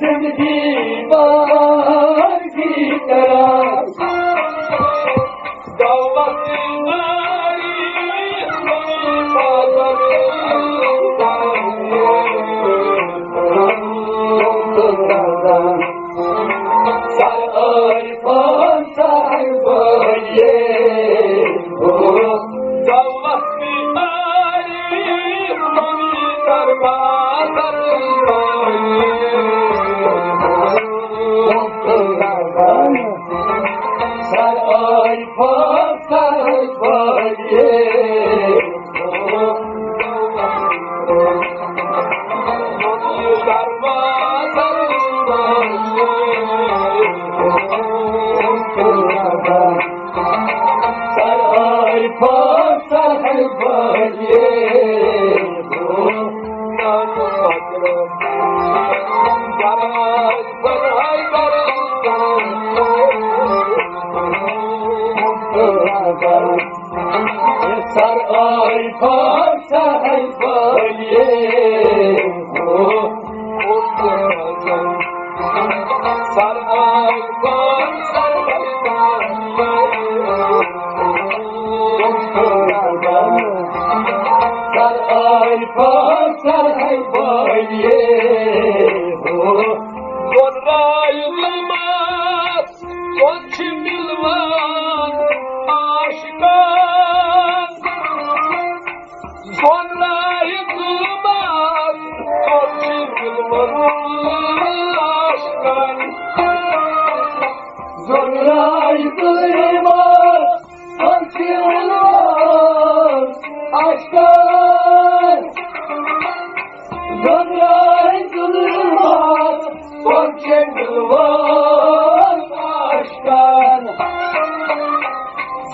जिंदगी बार की तरह سرآی پاک سرآی پایه سرآی پاک سرآی پایه سرآی پاک سرآی پایه گلرای ظلمت گل چی میلوان عاشقان گلرای ظلمت گل چی میلوان عاشقان گلرای ظلمت گل چی میلوان عاشقان گلرای ظلمت گل چی میلوان عاشقان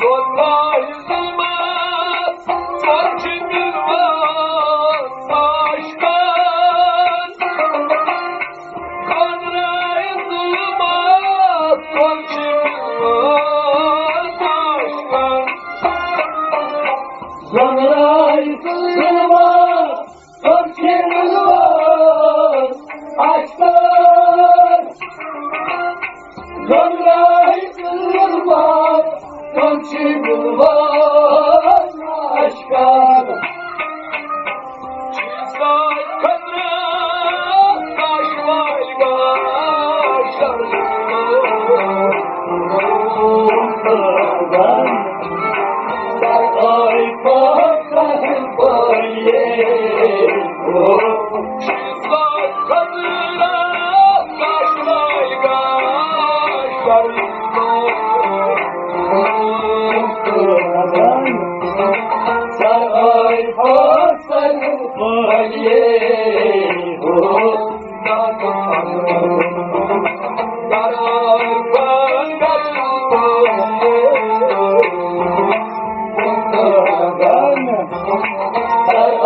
گلرای ظلمت گل چی میلوان عاشقان گلرای ظلمت گل چی میلوان عاشقان گلرای ظلمت گل چی میلوان عاشقان گلرای ظلمت گل چی میلوان عاشقان چیزای قدره کاشوای گاشر سرآی پاک سرآی پایه چیزای قدره کاشوای گاشر سرآی پاک سرآی پایه سرآی پاک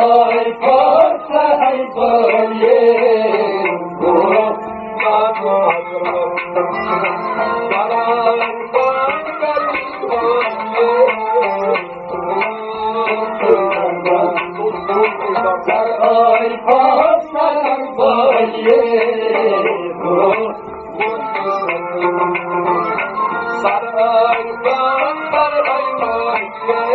سرآی پاک سرآی پایه سرآی پاک سرآی پایه سرآی پاک سرآی پایه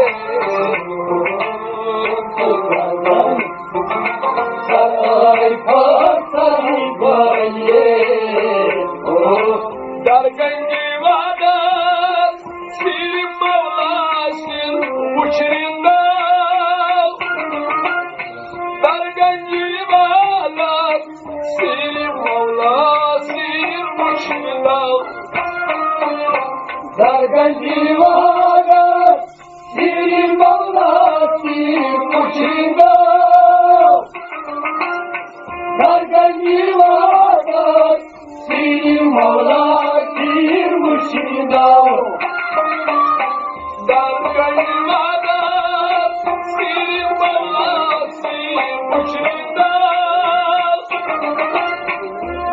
سرآی پاک سرآی پایه در گنجی وادر سیر مولاسین uçurunda در گنجی وادر سیر مولاسین uçurunda در گنجی وادر سیر مولاسین uçurunda در گنجی وادر سیر مولاسین uçurunda در گنجی وادر سیر مولاسین uçurunda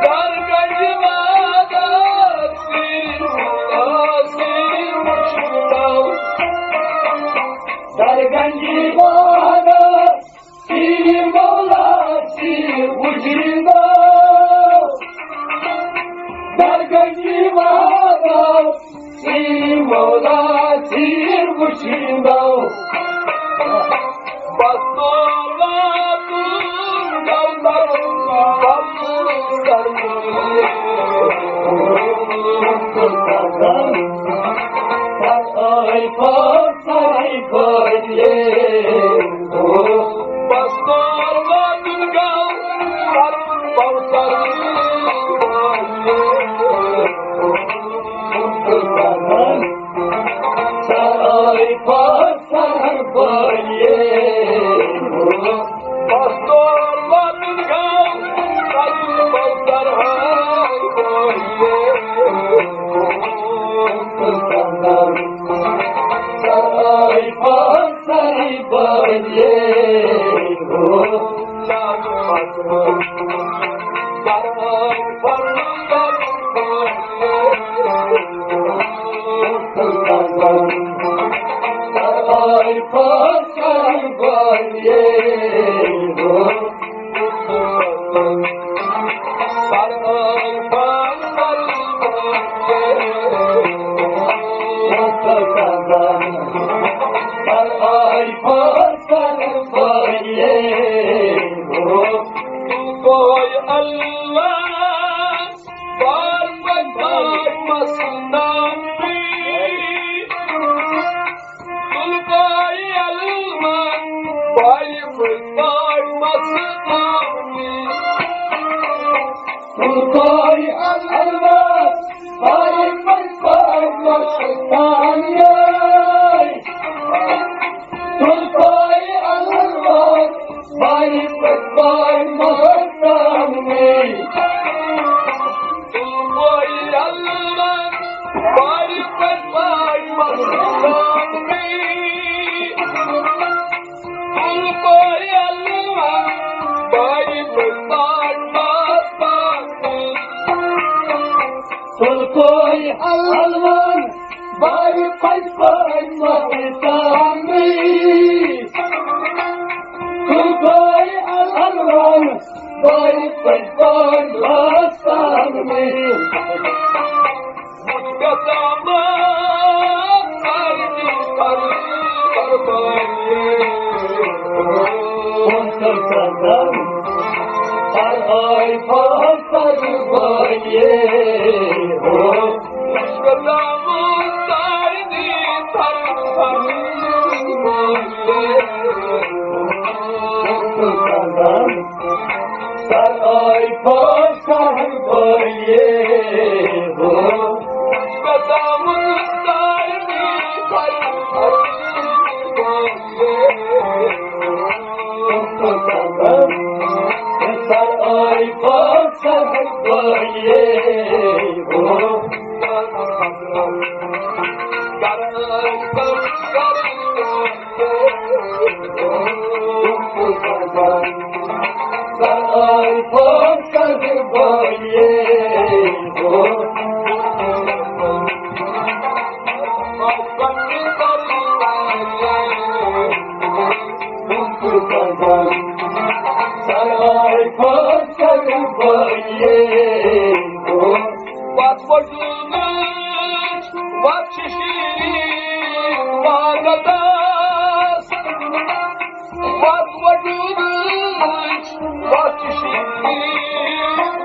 در گنجی وادر سیر مولاسین uçurunda در گنجی وادر سیر مولاسین uçurunda در گنجی وادر سیر مولاسین uçurunda Bastorlarım dallarım Səray paq, səray paqye Bastorlarım dallarım Səray paq, səray paqye Pastorların kalbim baltar hay Saray paq, saray halvan bay pay mahitami Kukai halvan bay pay mahitami Mutkatama sardi karbaye Mutkatama Ay pasar baye ho Şalamun saydi tarsan baye Mutluluktan Ay pasar baye ho Şalamun saydi tarsan baye Mutluluktan Ay pasar baye ho Ay pasar baye ho Ay pasar baye ho What was you What you Vagadas What was you What you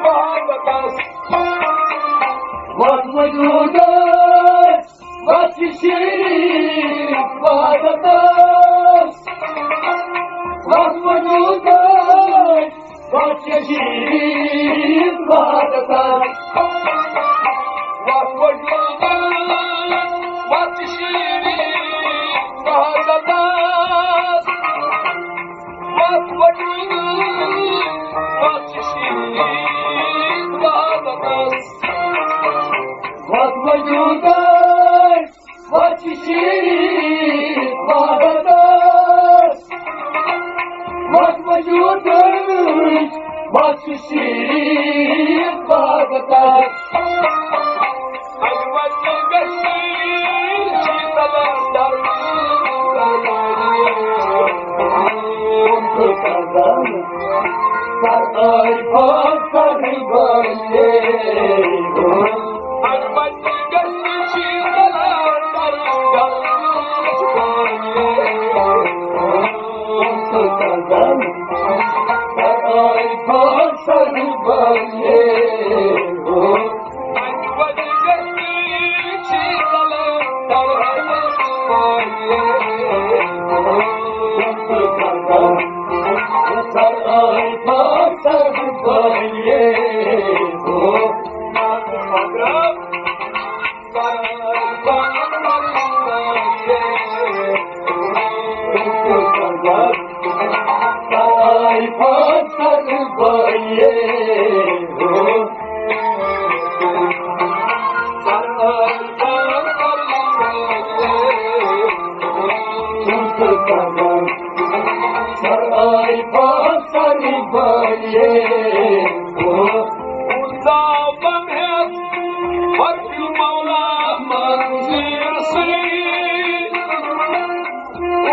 Vagadas What was you What you Vagadas What was you What you Vagadas What was you What you Vagadas What was you What you Vagadas What was you What you Vagadas What was you What you Vagadas Ay pasar baye ho Armani gasi chindala dargal Ay pasar baye ho Armani gasi chindala dargal Ay pasar baye ho Ay pasar baye ho Ay pasar baye ho Uzağım hep Hakkı Mevla manzilsi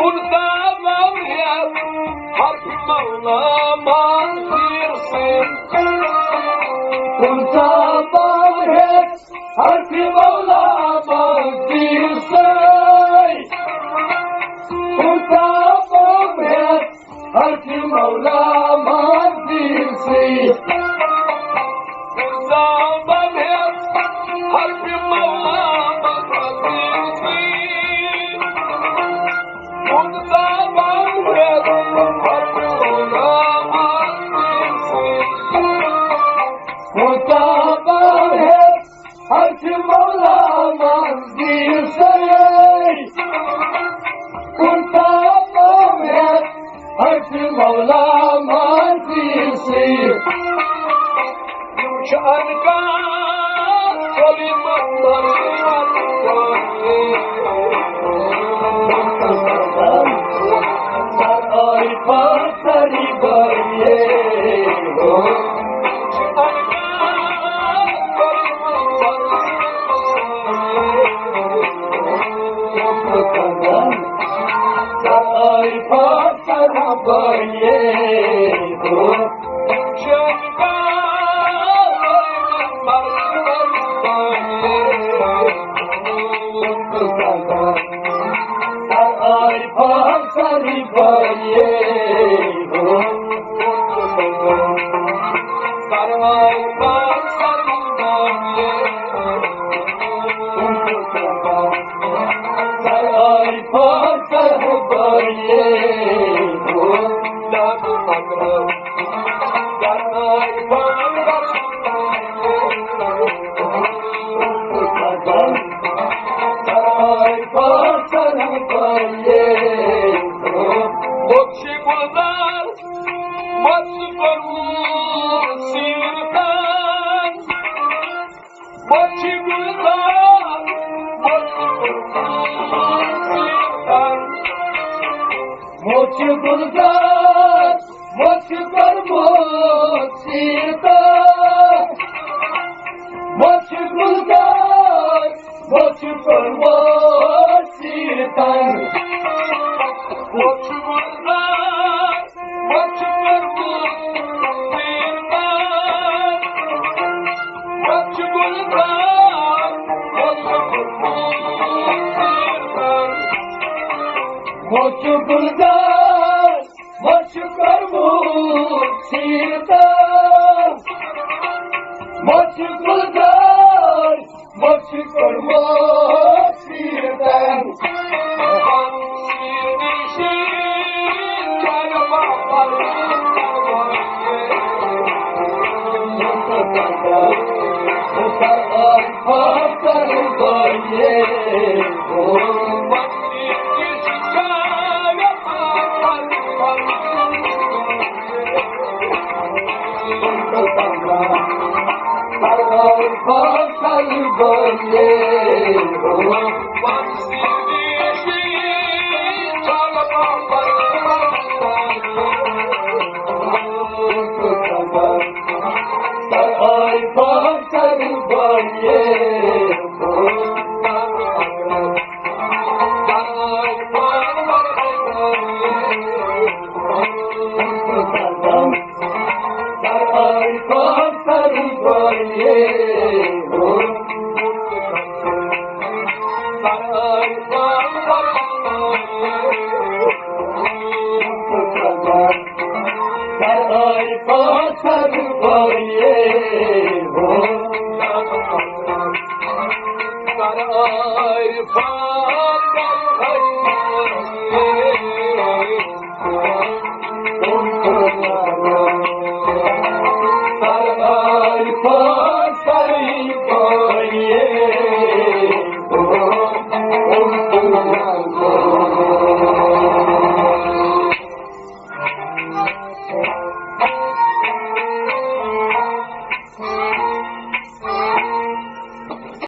Uzağım hep Hakkı Mevla manzilsi Uzağım hep Hakkı Mevla manzilsi Uzağım hep Hakkı Mevla manzilsi Uzağım hep Hakkı Mevla manzilsi Uzağım hep Hakkı Mevla manzilsi Uzağım hep Hakkı Mevla manzilsi Uzağım Oh